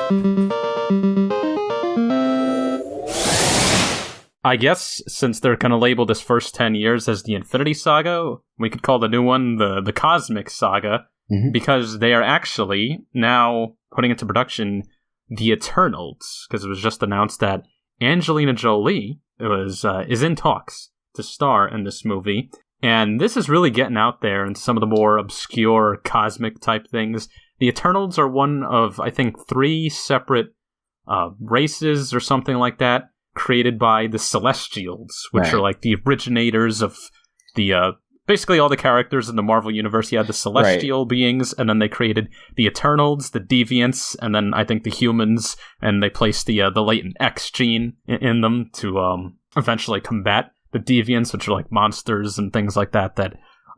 I guess since they're going to label this first 10 years as the Infinity Saga, we could call the new one the Cosmic Saga, because they are actually now putting into production the Eternals, because it was just announced that Angelina Jolie is in talks to star in this movie, and this is really getting out there in some of the more obscure cosmic type things. The Eternals are one of, I think, 3 separate races or something like that, created by the Celestials, which are like the originators of the basically all the characters in the Marvel universe. You had the Celestial beings, and then they created the Eternals, the Deviants, and then I think the humans, and they placed the latent X gene in them to eventually combat the Deviants, which are like monsters and things like that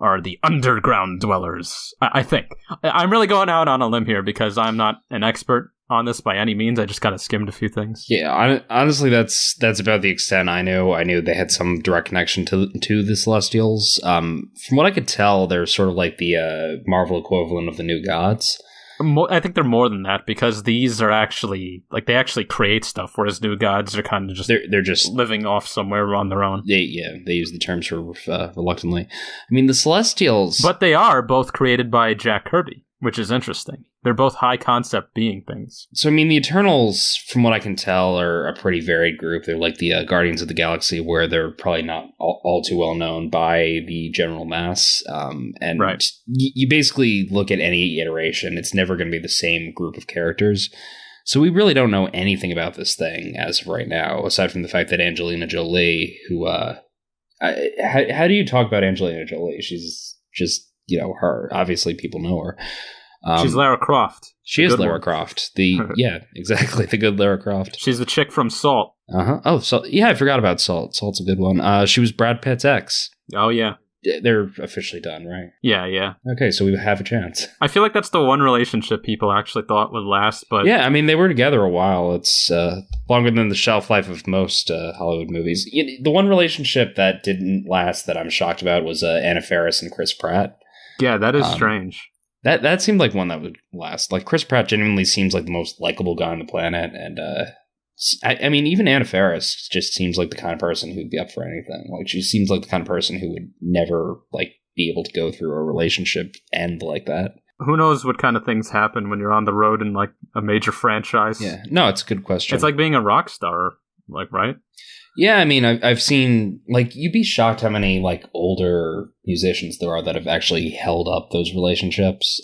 are the underground dwellers. I think. I'm really going out on a limb here because I'm not an expert on this by any means. I just kind of skimmed a few things. Yeah, honestly, that's about the extent I knew. I knew they had some direct connection to the Celestials. From what I could tell, they're sort of like the Marvel equivalent of the New Gods. I think they're more than that, because these are actually, like, they actually create stuff, whereas New Gods are kind of just they're just living off somewhere on their own. They use the terms reluctantly. I mean, the Celestials, but they are both created by Jack Kirby, which is interesting. They're both high concept being things. So, I mean, the Eternals, from what I can tell, are a pretty varied group. They're like the Guardians of the Galaxy, where they're probably not all too well known by the general mass. And you basically look at any iteration, it's never going to be the same group of characters. So we really don't know anything about this thing as of right now, aside from the fact that Angelina Jolie, who... how do you talk about Angelina Jolie? She's just, her. Obviously, people know her. She's Lara Croft. She is Lara Croft. Yeah, exactly. The good Lara Croft. She's the chick from Salt. Oh, Salt. Yeah, I forgot about Salt. Salt's a good one. She was Brad Pitt's ex. Oh, yeah. They're officially done, right? Yeah. Okay, so we have a chance. I feel like that's the one relationship people actually thought would last, but... Yeah, I mean, they were together a while. It's longer than the shelf life of most Hollywood movies. The one relationship that didn't last that I'm shocked about was Anna Faris and Chris Pratt. Yeah, that is strange. That seemed like one that would last. Like, Chris Pratt genuinely seems like the most likable guy on the planet, and I mean, even Anna Faris just seems like the kind of person who'd be up for anything. Like, she seems like the kind of person who would never, like, be able to go through a relationship end like that. Who knows what kind of things happen when you're on the road in, like, a major franchise? Yeah, no, it's a good question. It's like being a rock star, like, right? Yeah, I mean, I've seen, like, you'd be shocked how many, like, older musicians there are that have actually held up those relationships.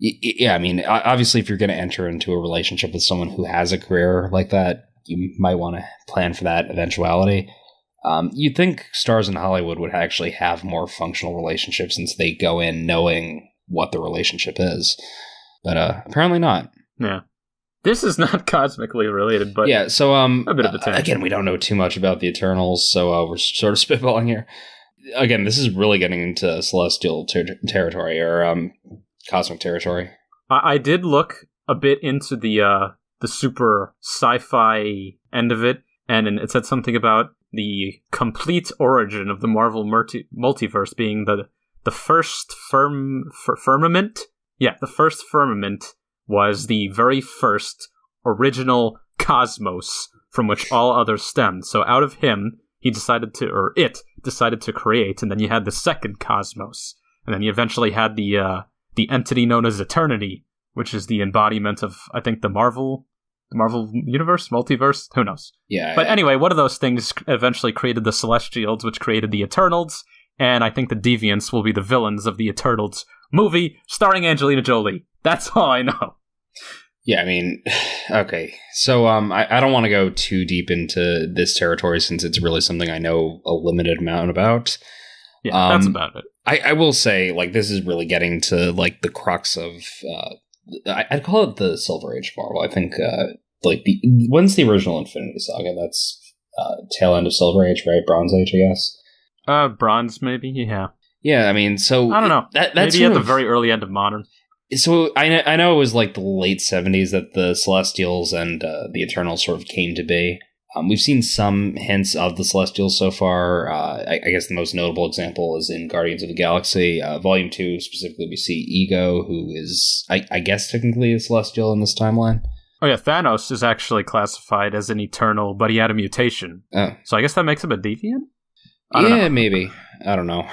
Yeah, I mean, obviously, if you're going to enter into a relationship with someone who has a career like that, you might want to plan for that eventuality. You'd think stars in Hollywood would actually have more functional relationships since they go in knowing what the relationship is. But apparently not. Yeah. This is not cosmically related, but yeah, so a bit of a tangent. Again, we don't know too much about the Eternals, so we're sort of spitballing here. Again, this is really getting into celestial territory, or cosmic territory. I did look a bit into the super sci-fi end of it, and it said something about the complete origin of the Marvel multiverse being the first firmament. Yeah, the first firmament was the very first original cosmos from which all others stemmed. So out of him, it decided to create, and then you had the second cosmos, and then you eventually had the entity known as Eternity, which is the embodiment of, I think, the Marvel universe, multiverse, who knows? Yeah. But anyway, one of those things eventually created the Celestials, which created the Eternals, and I think the Deviants will be the villains of the Eternals movie starring Angelina Jolie. That's all I know. Yeah, I mean, okay. So I don't want to go too deep into this territory since it's really something I know a limited amount about. Yeah, that's about it. I will say, like, this is really getting to, like, the crux of, I'd call it the Silver Age Marvel. I think, when's the original Infinity Saga? That's tail end of Silver Age, right? Bronze Age, I guess? Bronze, maybe, yeah. Yeah, I mean, so... I don't know. That's maybe at the very early end of modern. So I know it was like the late 70s that the Celestials and the Eternals sort of came to be. We've seen some hints of the Celestials so far. I guess the most notable example is in Guardians of the Galaxy. Volume 2, specifically, we see Ego, who is, I guess, technically a Celestial in this timeline. Oh yeah, Thanos is actually classified as an Eternal, but he had a mutation. Oh. So I guess that makes him a deviant? Yeah, maybe. I don't know.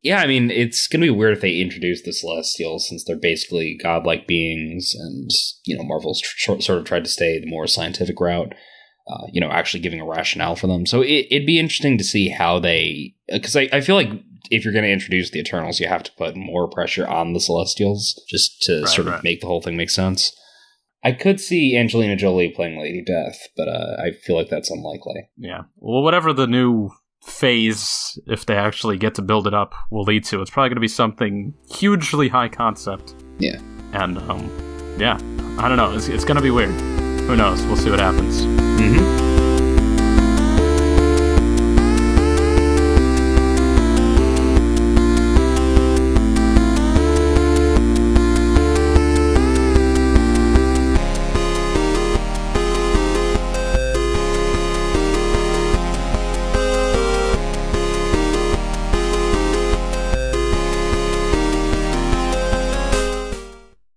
Yeah, I mean, it's going to be weird if they introduce the Celestials, since they're basically godlike beings, and, Marvel's sort of tried to stay the more scientific route, actually giving a rationale for them. So it'd be interesting to see how they... Because I feel like if you're going to introduce the Eternals, you have to put more pressure on the Celestials, just to make the whole thing make sense. I could see Angelina Jolie playing Lady Death, but I feel like that's unlikely. Yeah. Well, whatever the new phase, if they actually get to build it up, will lead to, it's probably going to be something hugely high concept. Yeah. And, I don't know. It's going to be weird. Who knows? We'll see what happens. Mm-hmm.